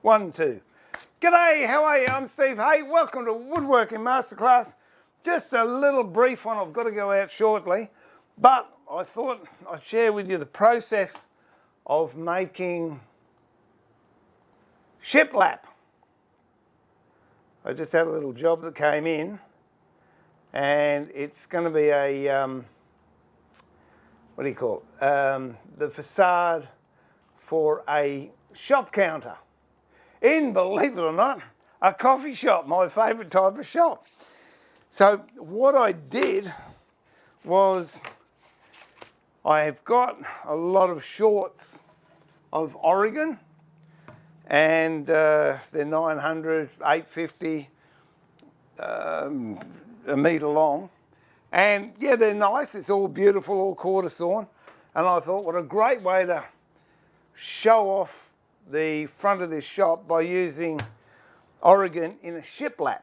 1, 2. G'day, how are you? I'm Steve. Hey, welcome to Woodworking Masterclass. Just a little brief one. I've got to go out shortly, but I thought I'd share with you the process of making shiplap. I just had a little job that came in, and it's going to be a what do you call it? The facade for a shop counter in, believe it or not, a coffee shop, my favourite type of shop. So what I did was I've got a lot of shorts of Oregon, and they're 900, 850, a metre long. And yeah, they're nice. It's all beautiful, all quarter sawn. And I thought, what a great way to show off the front of this shop by using Oregon in a shiplap.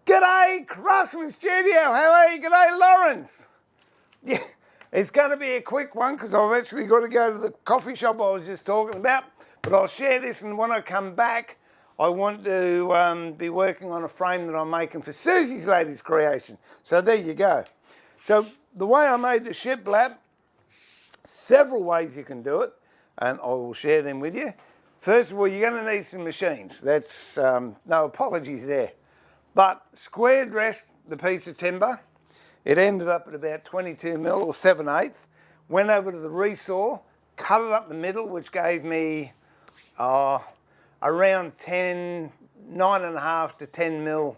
G'day, Craftsman Studio. How are you? G'day, Lawrence. Yeah, it's going to be a quick one because I've actually got to go to the coffee shop I was just talking about. But I'll share this, and when I come back, I want to be working on a frame that I'm making for Susie's latest creation. So there you go. So the way I made the shiplap, several ways you can do it, and I will share them with you. First of all, you're going to need some machines. That's no apologies there. But square dressed the piece of timber. It ended up at about 22 mil or 7/8. Went over to the resaw, cut it up the middle, which gave me around 9.5 to 10 mil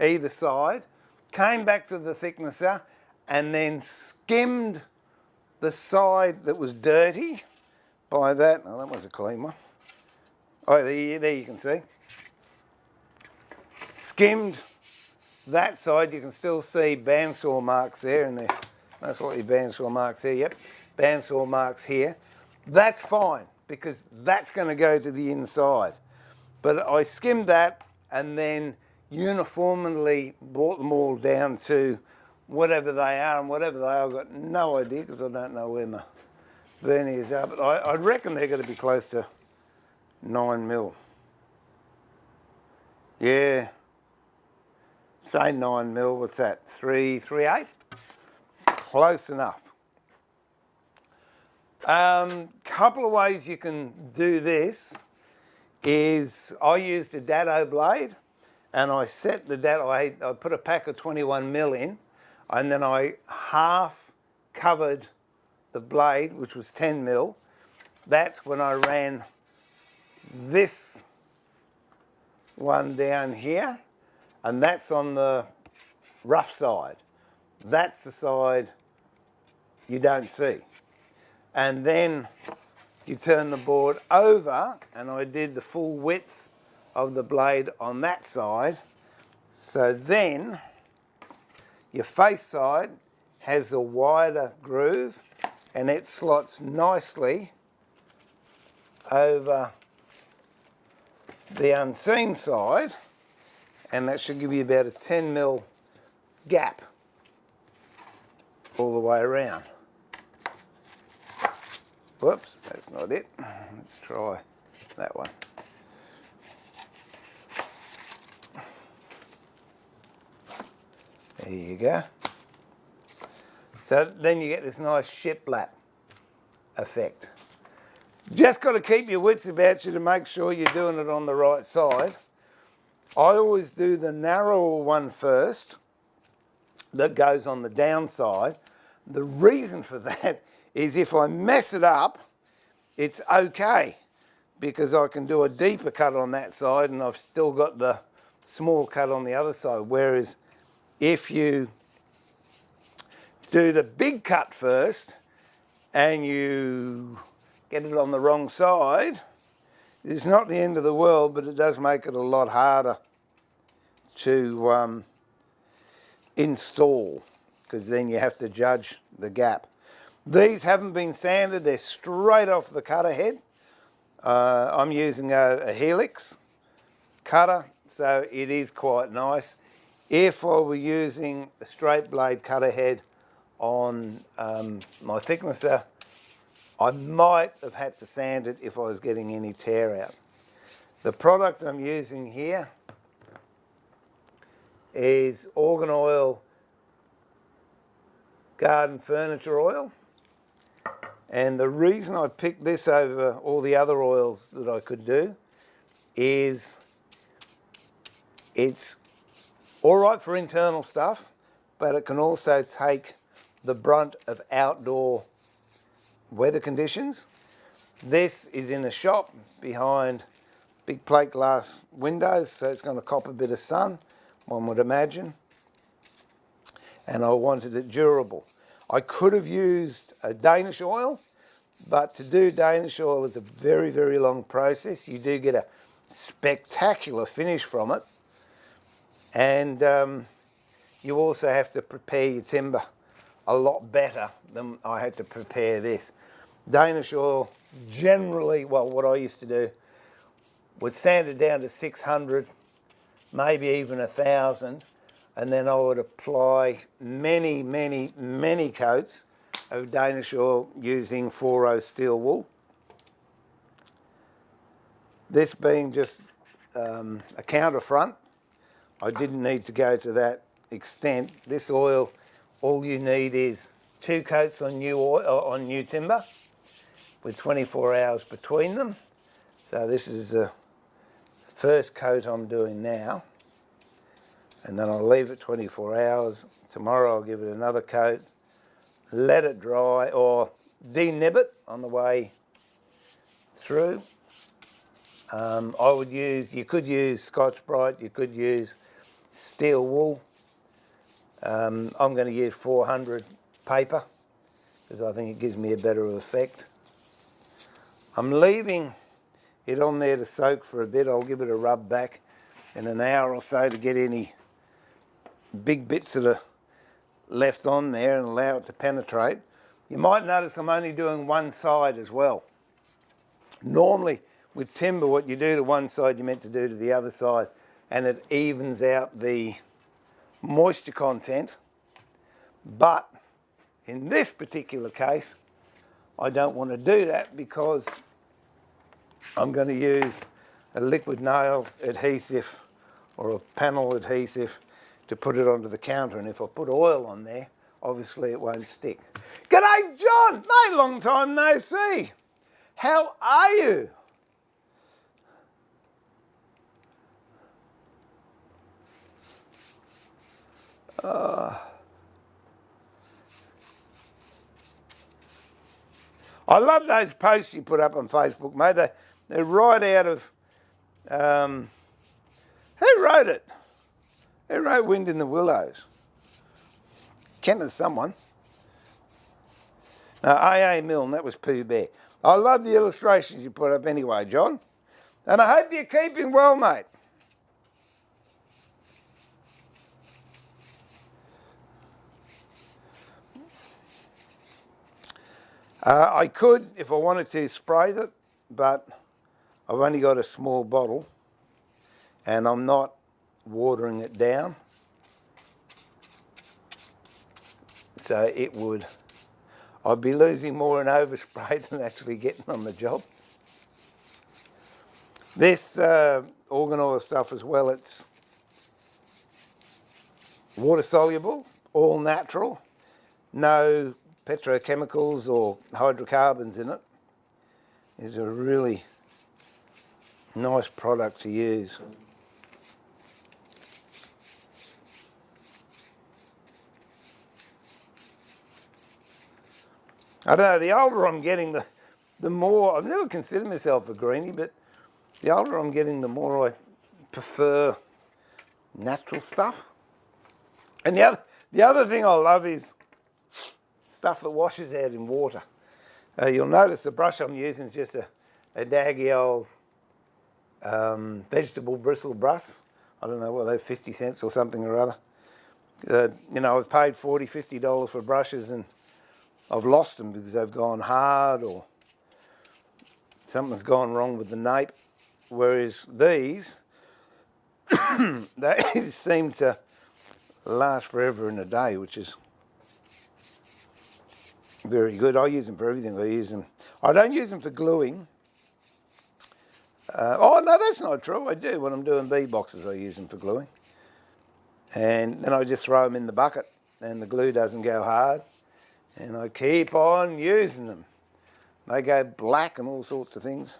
either side. Came back to the thicknesser and then skimmed the side that was dirty by that. Oh, that was a clean one. Oh, there you can see. Skimmed that side. You can still see bandsaw marks there, and that's what your bandsaw marks here. Yep, bandsaw marks here. That's fine because that's going to go to the inside. But I skimmed that and then uniformly brought them all down to whatever they are, and whatever they are, I've got no idea because I don't know where my verniers are, but I reckon they're going to be close to 9 mil. Yeah, say 9 mil, what's that, 3/8? Close enough. Couple of ways you can do this is I used a dado blade, and I set the dado, I put a pack of 21 mil in, and then I half covered the blade, which was 10 mil. That's when I ran this one down here, and that's on the rough side. That's the side you don't see. And then you turn the board over, and I did the full width of the blade on that side. So then your face side has a wider groove, and it slots nicely over the unseen side, and that should give you about a 10 mil gap all the way around. Whoops, that's not it. Let's try that one. There you go. So then you get this nice shiplap effect. Just got to keep your wits about you to make sure you're doing it on the right side. I always do the narrower one first that goes on the downside. The reason for that is if I mess it up, it's okay because I can do a deeper cut on that side and I've still got the small cut on the other side. Whereas if you do the big cut first and you get it on the wrong side, it's not the end of the world, but it does make it a lot harder to install because then you have to judge the gap. These haven't been sanded, they're straight off the cutter head. I'm using a Helix cutter, so it is quite nice. If I were using a straight blade cutter head on my thicknesser, I might have had to sand it if I was getting any tear out. The product I'm using here is Organ Oil Garden Furniture Oil. And the reason I picked this over all the other oils that I could do is it's all right for internal stuff, but it can also take the brunt of outdoor weather conditions. This is in a shop behind big plate glass windows, so it's going to cop a bit of sun, one would imagine. And I wanted it durable. I could have used a Danish oil, but to do Danish oil is a very, very long process. You do get a spectacular finish from it. And you also have to prepare your timber a lot better than I had to prepare this. Danish oil generally, well, what I used to do would sand it down to 600, maybe even 1,000, and then I would apply many, many, many coats of Danish oil using 4/0 steel wool. This being just a counter front, I didn't need to go to that extent. This oil, all you need is 2 coats on new oil, on new timber, with 24 hours between them. So this is the first coat I'm doing now, and then I'll leave it 24 hours. Tomorrow I'll give it another coat, let it dry, or denib it on the way through. I would use, you could use Scotch-Brite, you could use steel wool. I'm going to use 400 paper because I think it gives me a better effect. I'm leaving it on there to soak for a bit. I'll give it a rub back in an hour or so to get any big bits that are left on there and allow it to penetrate. You might notice I'm only doing one side as well. Normally with timber, what you do to one side you're meant to do to the other side, and it evens out the moisture content. But in this particular case, I don't want to do that because I'm going to use a liquid nail adhesive or a panel adhesive to put it onto the counter, and if I put oil on there, obviously it won't stick. G'day, John! Mate, long time no see. How are you? I love those posts you put up on Facebook, mate. They're right out of... who wrote it? Who wrote Wind in the Willows? Ken is someone. No, A.A. Milne, that was Pooh Bear. I love the illustrations you put up anyway, John. And I hope you're keeping well, mate. I could, if I wanted to, spray it, but I've only got a small bottle and I'm not watering it down. So it would, I'd be losing more in overspray than actually getting on the job. This organ oil stuff as well, it's water soluble, all natural, no petrochemicals or hydrocarbons in it. It's a really nice product to use. I don't know, the older I'm getting, the more, I've never considered myself a greenie, but the older I'm getting, the more I prefer natural stuff. And the other thing I love is stuff that washes out in water. You'll notice the brush I'm using is just a daggy old vegetable bristle brush. I don't know what they're 50 cents or something or other. You know, I've paid $40, $50 for brushes and I've lost them because they've gone hard or something's gone wrong with the nape. Whereas these, they seem to last forever and a day, which is very good. I use them for everything. I don't use them for gluing. Oh, no, that's not true. I do. When I'm doing bead boxes, I use them for gluing. And then I just throw them in the bucket and the glue doesn't go hard. And I keep on using them. They go black and all sorts of things.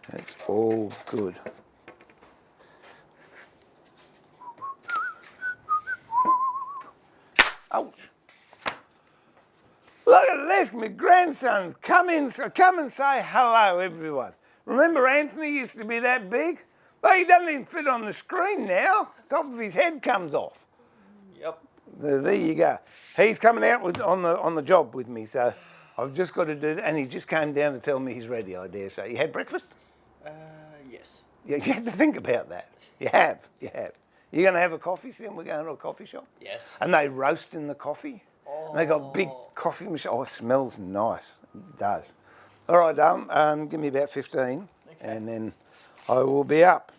That's all good. Ouch. Look at this, my grandson's come in, so come and say hello, everyone. Remember Anthony used to be that big? Well, he doesn't even fit on the screen now. Top of his head comes off. Yep. There you go. He's coming out on the job with me, so I've just got to do that. And he just came down to tell me he's ready, I dare say. You had breakfast? Yes. Yeah, you have to think about that. You have. You're going to have a coffee soon? We're going to a coffee shop? Yes. And they roast in the coffee? Oh. And they got big coffee machine. Oh, it smells nice. It does. All right, give me about 15, okay, and then I will be up.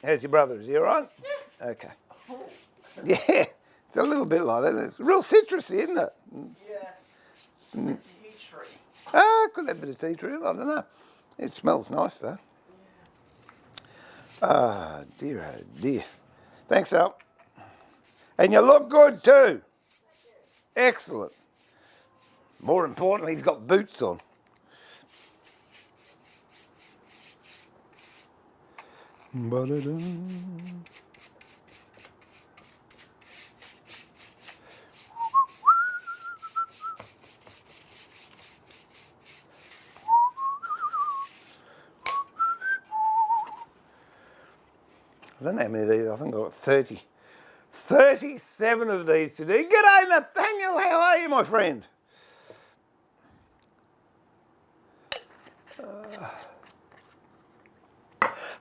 How's your brother? Is he all right? Yeah. Okay. Oh. Yeah, it's a little bit like that. It's real citrusy, isn't it? Yeah. Tea tree. Could have a bit of tea tree. I don't know. It smells nice, though. Ah, dear, oh dear. Thanks, Al. And you look good, too. Excellent. More importantly, he's got boots on. Ba-da-da. I don't know how many of these. I think I've got 30. 37 of these to do. G'day, Nathaniel. How are you, my friend?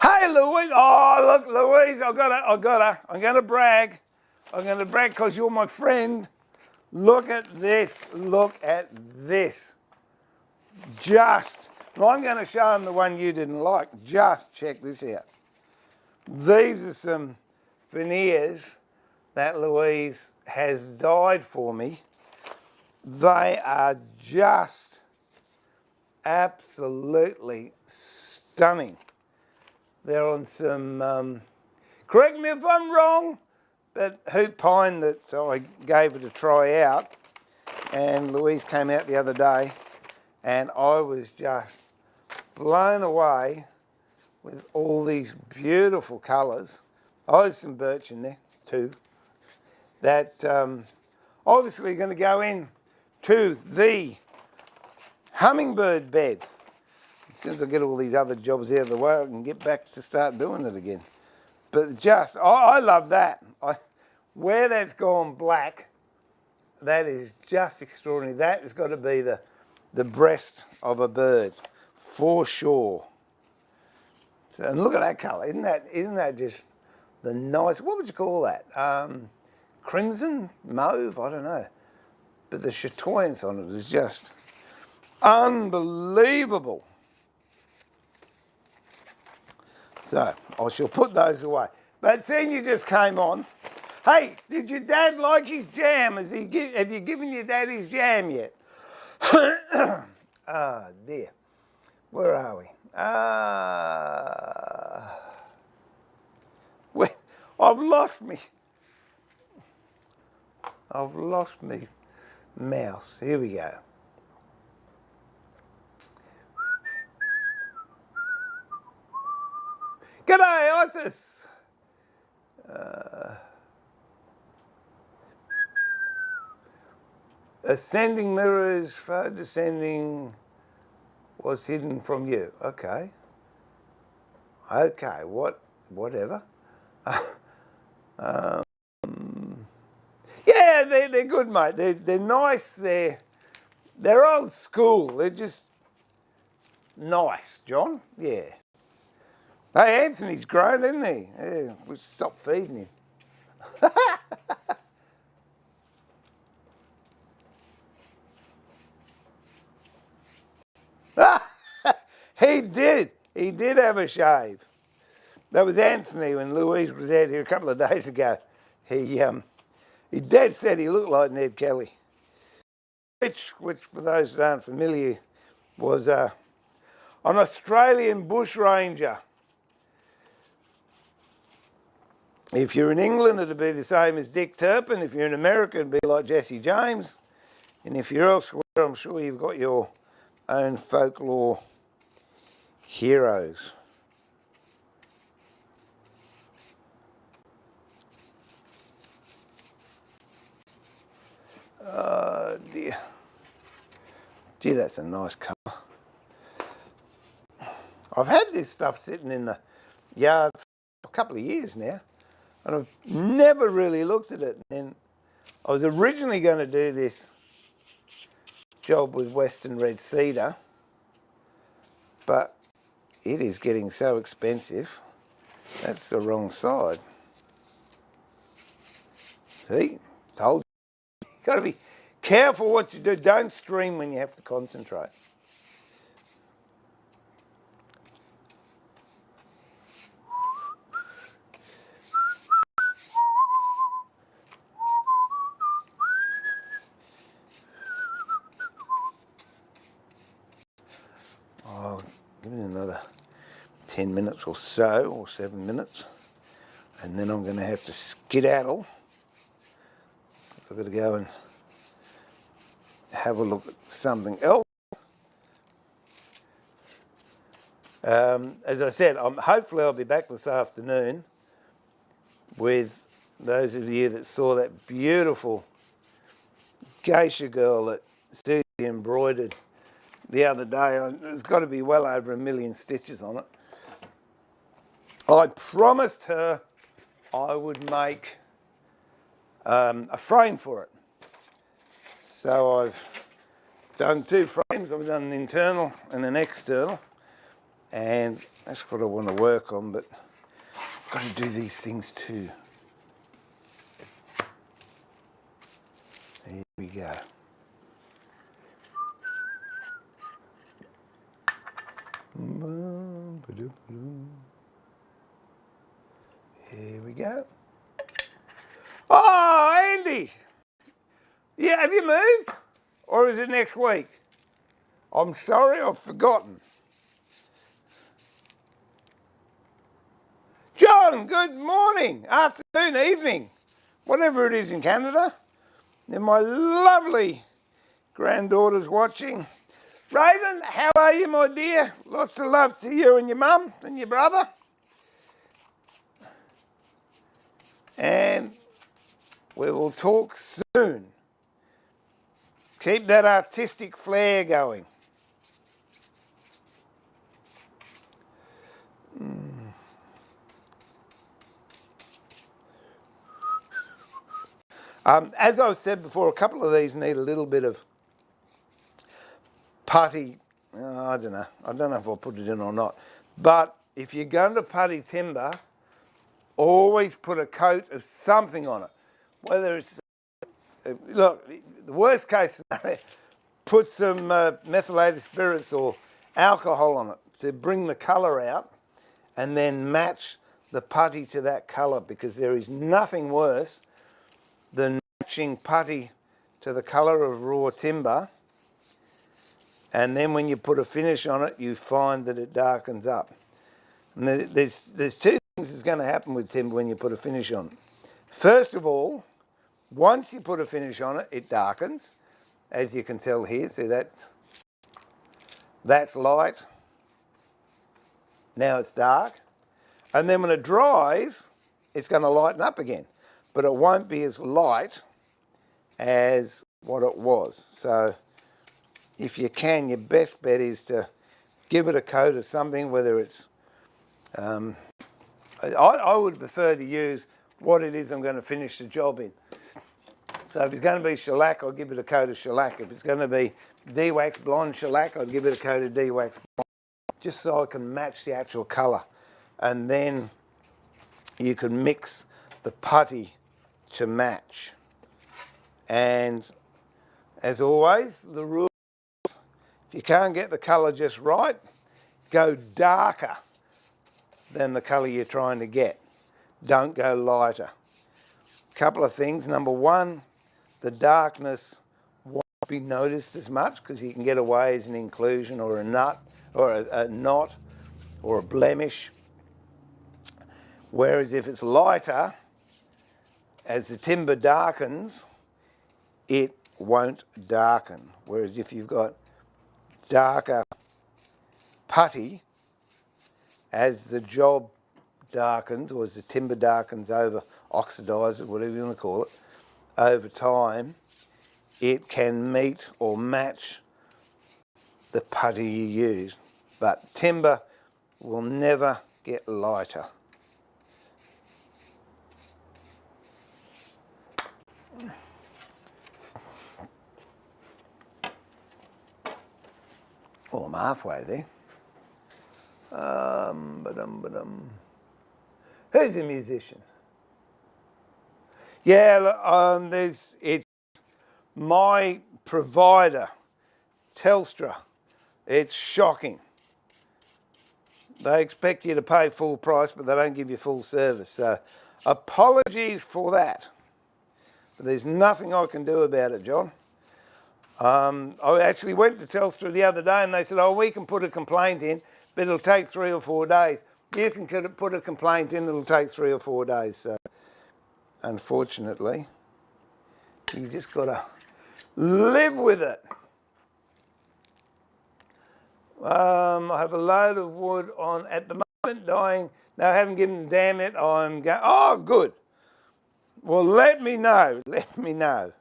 Hey, Louise. Oh, look, Louise, I got her. I'm going to brag. I'm going to brag because you're my friend. Look at this. Look at this. Well, I'm going to show them the one you didn't like. Just check this out. These are some veneers that Louise has dyed for me. They are just absolutely stunning. They're on some, correct me if I'm wrong, but hoop pine that I gave it a try out. And Louise came out the other day and I was just blown away with all these beautiful colours. Oh, there's some birch in there too. That obviously going to go in to the hummingbird bed. As soon as I get all these other jobs out of the way, I can get back to start doing it again. But just, I love that. Where that's gone black, that is just extraordinary. That has got to be the breast of a bird, for sure. So, and look at that colour. Isn't that just the nice, what would you call that? Crimson? Mauve? I don't know. But the chatoyance on it is just unbelievable. So I shall put those away. But seeing you just came on, hey, did your dad like his jam? Have you given your dad his jam yet? Ah, dear. Where are we? I've lost me mouse. Here we go. G'day, Isis. Ascending mirrors, far descending was hidden from you. Okay. Okay, whatever. Yeah, they're good, mate. They're nice. They're old school. They're just nice, John. Yeah. Hey, Anthony's grown, isn't he? Yeah, we should stop feeding him. He did. He did have a shave. That was Anthony when Louise was out here a couple of days ago. His dad said he looked like Ned Kelly. Which for those that aren't familiar was an Australian bushranger. If you're in England, it'd be the same as Dick Turpin. If you're in America, it'd be like Jesse James. And if you're elsewhere, I'm sure you've got your own folklore heroes. Oh dear. Gee, that's a nice colour. I've had this stuff sitting in the yard for a couple of years now, and I've never really looked at it. And I was originally going to do this job with Western Red Cedar, but it is getting so expensive. That's the wrong side. See, told you. You've got to be careful what you do. Don't stream when you have to concentrate. Oh, give me another 10 minutes or so, or 7 minutes, and then I'm going to have to skedaddle. So I've got to go and have a look at something else. As I said, hopefully I'll be back this afternoon with those of you that saw that beautiful geisha girl that Susie embroidered the other day. There's got to be well over 1 million stitches on it. I promised her I would make a frame for it. So I've done 2 frames. I've done an internal and an external, and that's what I want to work on, but I've got to do these things too. There we go. Here we go. Oh, Andy! Yeah, have you moved? Or is it next week? I'm sorry, I've forgotten. John, good morning, afternoon, evening, whatever it is in Canada. And my lovely granddaughter's watching. Raven, how are you, my dear? Lots of love to you and your mum and your brother. And we will talk soon. Keep that artistic flair going. As I've said before, a couple of these need a little bit of putty. I don't know if I'll put it in or not. But if you're going to putty timber, always put a coat of something on it. Whether it's, look, the worst case scenario, put some methylated spirits or alcohol on it to bring the colour out, and then match the putty to that colour, because there is nothing worse than matching putty to the colour of raw timber, and then when you put a finish on it, you find that it darkens up. And there's 2 things that's going to happen with timber when you put a finish on it. First of all, once you put a finish on it, it darkens, as you can tell here. See, that's light. Now it's dark. And then when it dries, it's going to lighten up again. But it won't be as light as what it was. So if you can, your best bet is to give it a coat of something, whether it's... I would prefer to use what it is I'm going to finish the job in. So if it's going to be shellac, I'll give it a coat of shellac. If it's going to be de-wax blonde shellac, I'll give it a coat of de-wax blonde, just so I can match the actual colour. And then you can mix the putty to match. And as always, the rule, if you can't get the colour just right, go darker than the colour you're trying to get. Don't go lighter. Couple of things. Number one, the darkness won't be noticed as much because you can get away as an inclusion or a nut or a knot or a blemish. Whereas if it's lighter, as the timber darkens, it won't darken. Whereas if you've got darker putty, as the job darkens, or as the timber darkens over, oxidises, whatever you want to call it, over time, it can meet or match the putty you use. But timber will never get lighter. Oh, I'm halfway there. Who's a musician? Yeah, it's my provider, Telstra. It's shocking. They expect you to pay full price, but they don't give you full service. So apologies for that. But there's nothing I can do about it, John. I actually went to Telstra the other day and they said, oh, we can put a complaint in, but it'll take 3 or 4 days. You can put a complaint in, it'll take 3 or 4 days. So unfortunately, you just got to live with it. I have a load of wood on at the moment dying. No, I haven't given a damn it. I'm going, oh, good. Well, let me know. Let me know.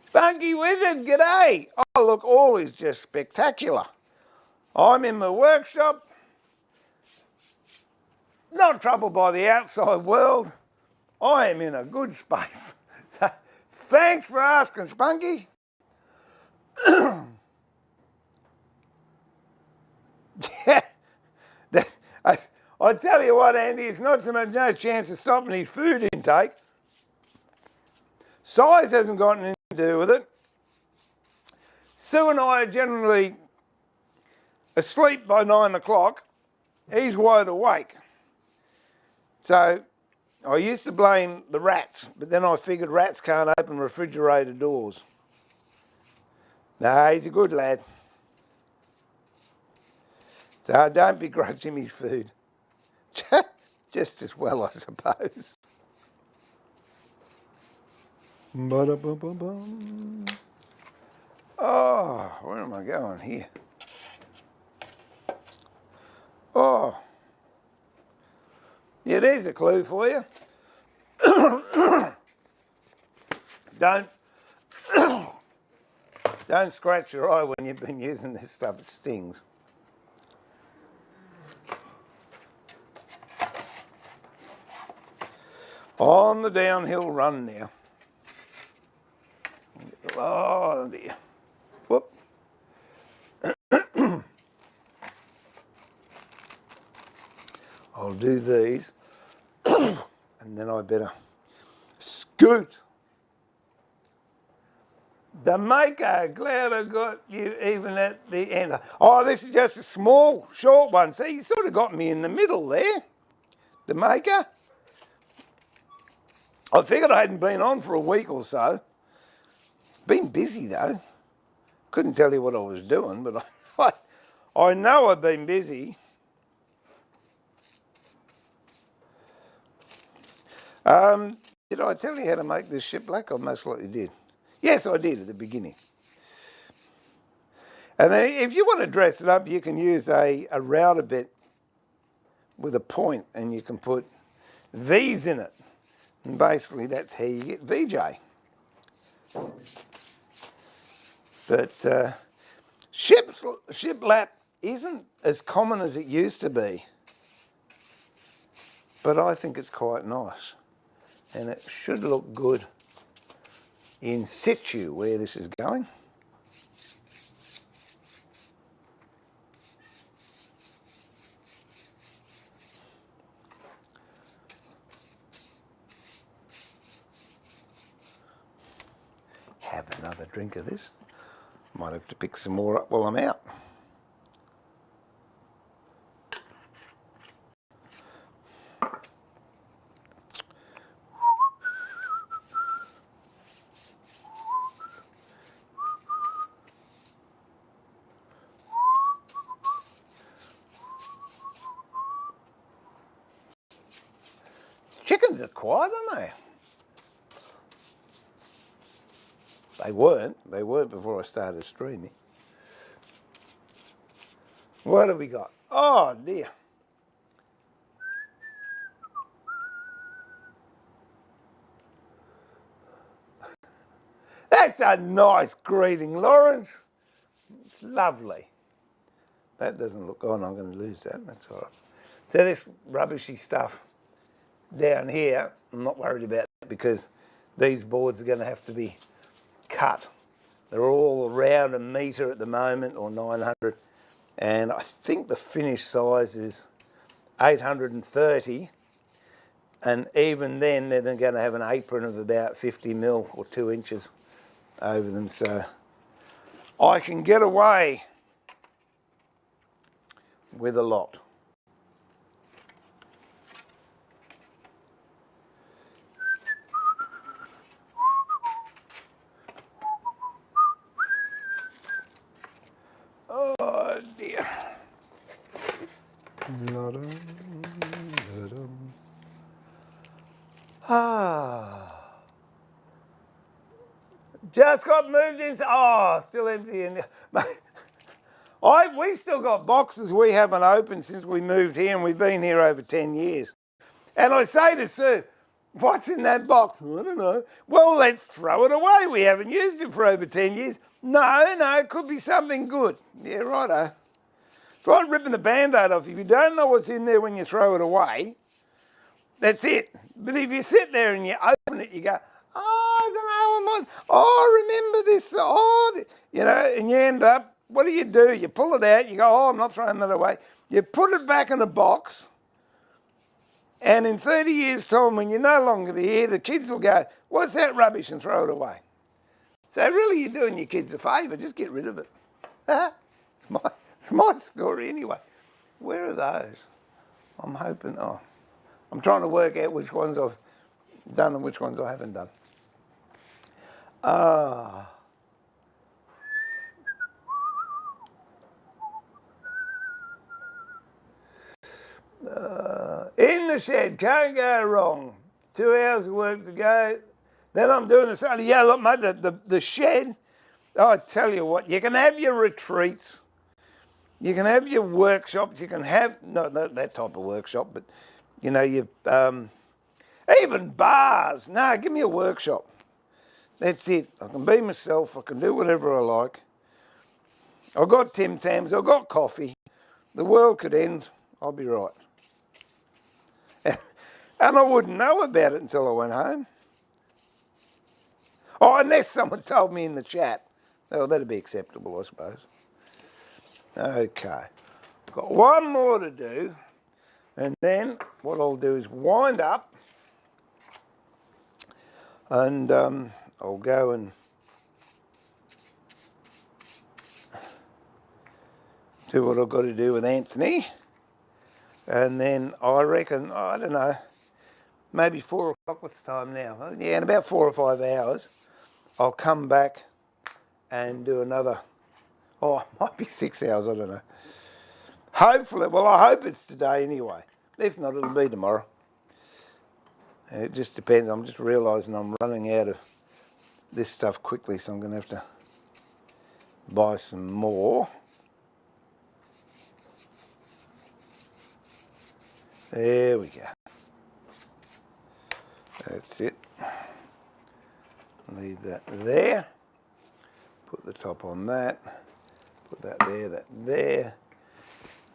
Spunky Wizard, g'day. Oh, look, all is just spectacular. I'm in my workshop. Not troubled by the outside world. I am in a good space. So, thanks for asking, Spunky. Yeah, I tell you what, Andy, it's not so much no chance of stopping his food intake. Size hasn't got anything to do with it. Sue and I are generally asleep by 9 o'clock. He's wide awake. So I used to blame the rats, but then I figured rats can't open refrigerator doors. No, he's a good lad. So don't begrudge him his food. Just as well, I suppose. Ba-da-ba-ba-bum. Oh, where am I going here? Oh. Yeah, there's a clue for you. Don't scratch your eye when you've been using this stuff, it stings. On the downhill run now. Oh dear. Whoop. I'll do these and then I better scoot. The maker, glad I got you even at the end. Oh, this is just a small, short one. See, you sort of got me in the middle there. The maker. I figured I hadn't been on for a week or so. Been busy though. Couldn't tell you what I was doing, but I know I've been busy. Did I tell you how to make this shiplap? I most likely did. Yes, I did at the beginning. And then if you want to dress it up, you can use a router bit with a point and you can put V's in it. And basically that's how you get VJ. But shiplap isn't as common as it used to be. But I think it's quite nice. And it should look good in situ where this is going. Have another drink of this. Might have to pick some more up while I'm out. chickens are quiet, aren't they? They weren't. They weren't before I started streaming. What have we got? Oh, dear. That's a nice greeting, Lawrence. It's lovely. That doesn't look... Oh, no, I'm going to lose that. That's all right. So this rubbishy stuff down here, I'm not worried about that because these boards are going to have to be cut. They're all around a metre at the moment, or 900, and I think the finished size is 830, and even then they're going to have an apron of about 50 mil or 2 inches over them, so I can get away with a lot. Oh dear. Just got moved in. Oh, still empty in there. We've still got boxes we haven't opened since we moved here, and we've been here over 10 years. And I say to Sue, what's in that box? I don't know. Well, let's throw it away. We haven't used it for over 10 years. No, it could be something good. Yeah, righto. It's like ripping the Band-Aid off. If you don't know what's in there when you throw it away, that's it. But if you sit there and you open it, you go, oh, I don't know, remember this, and you end up, what do? You pull it out, you go, oh, I'm not throwing that away. You put it back in a box, and in 30 years' time, when you're no longer here, the kids will go, what's that rubbish, and throw it away. So really, you're doing your kids a favour, just get rid of it. It's my story anyway. Where are those? I'm hoping, I'm trying to work out which ones I've done and which ones I haven't done. In the shed, can't go wrong. 2 hours of work to go. Then I'm doing this. Yeah, look, mate, the shed, I tell you what, you can have your retreats. You can have your workshops. You can have, not that type of workshop, but, even bars. No, give me a workshop. That's it. I can be myself. I can do whatever I like. I've got Tim Tams. I've got coffee. The world could end. I'll be right. And I wouldn't know about it until I went home. Oh, unless someone told me in the chat. Oh, that'd be acceptable, I suppose. Okay. Got one more to do. And then what I'll do is wind up. And I'll go and do what I've got to do with Anthony. And then I reckon, I don't know, maybe 4 o'clock, what's the time now? Yeah, in about 4 or 5 hours, I'll come back and do another, it might be 6 hours, I don't know. Hopefully, well, I hope it's today anyway. If not, it'll be tomorrow. It just depends. I'm just realising I'm running out of this stuff quickly, so I'm going to have to buy some more. There we go. That's it. Leave that there. Put the top on that. Put that there, that there.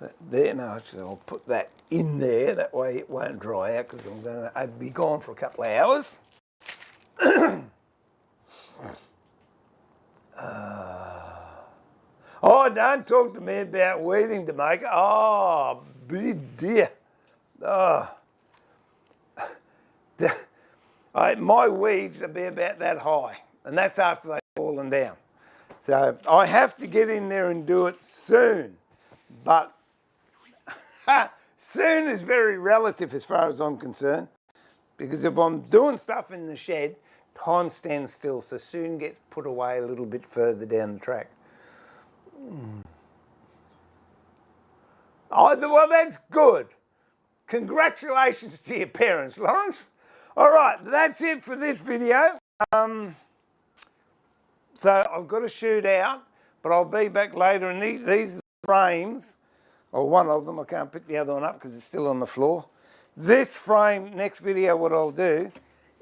That there. No, actually, I'll put that in there. That way it won't dry out because I'll be gone for a couple of hours. Don't talk to me about weeding, Jamaica. Oh, dear. My weeds will be about that high, and that's after they've fallen down. So I have to get in there and do it soon. But soon is very relative as far as I'm concerned, because if I'm doing stuff in the shed, time stands still, so soon gets put away a little bit further down the track. Oh, well, that's good. Congratulations to your parents, Lawrence. All right, that's it for this video. So I've got to shoot out, but I'll be back later. And these are the frames, or one of them. I can't pick the other one up because it's still on the floor. This frame, next video, what I'll do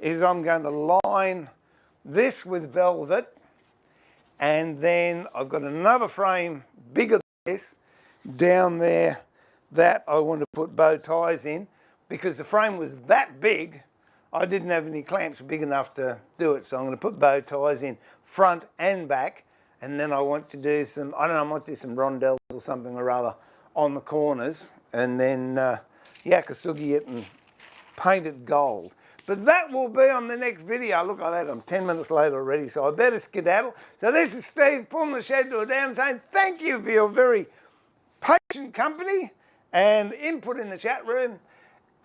is I'm going to line this with velvet, and then I've got another frame bigger than this down there that I want to put bow ties in, because the frame was that big I didn't have any clamps big enough to do it. So I'm going to put bow ties in front and back, and then I want to do some, I don't know, I might do some rondelles or something or other on the corners, and then yakasugi it and paint it gold. But that will be on the next video. Look at that, I'm 10 minutes late already, so I better skedaddle. So this is Steve pulling the shed door down, saying thank you for your very patient company and input in the chat room.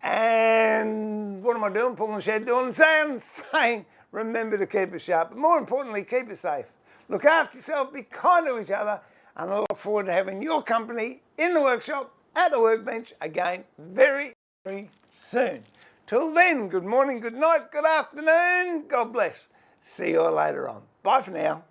And what am I doing? Pulling the shed door and saying remember to keep it sharp, but more importantly, keep it safe. Look after yourself, be kind to each other, and I look forward to having your company in the workshop, at the workbench again very, very soon. Till then, good morning, good night, good afternoon, God bless. See you all later on. Bye for now.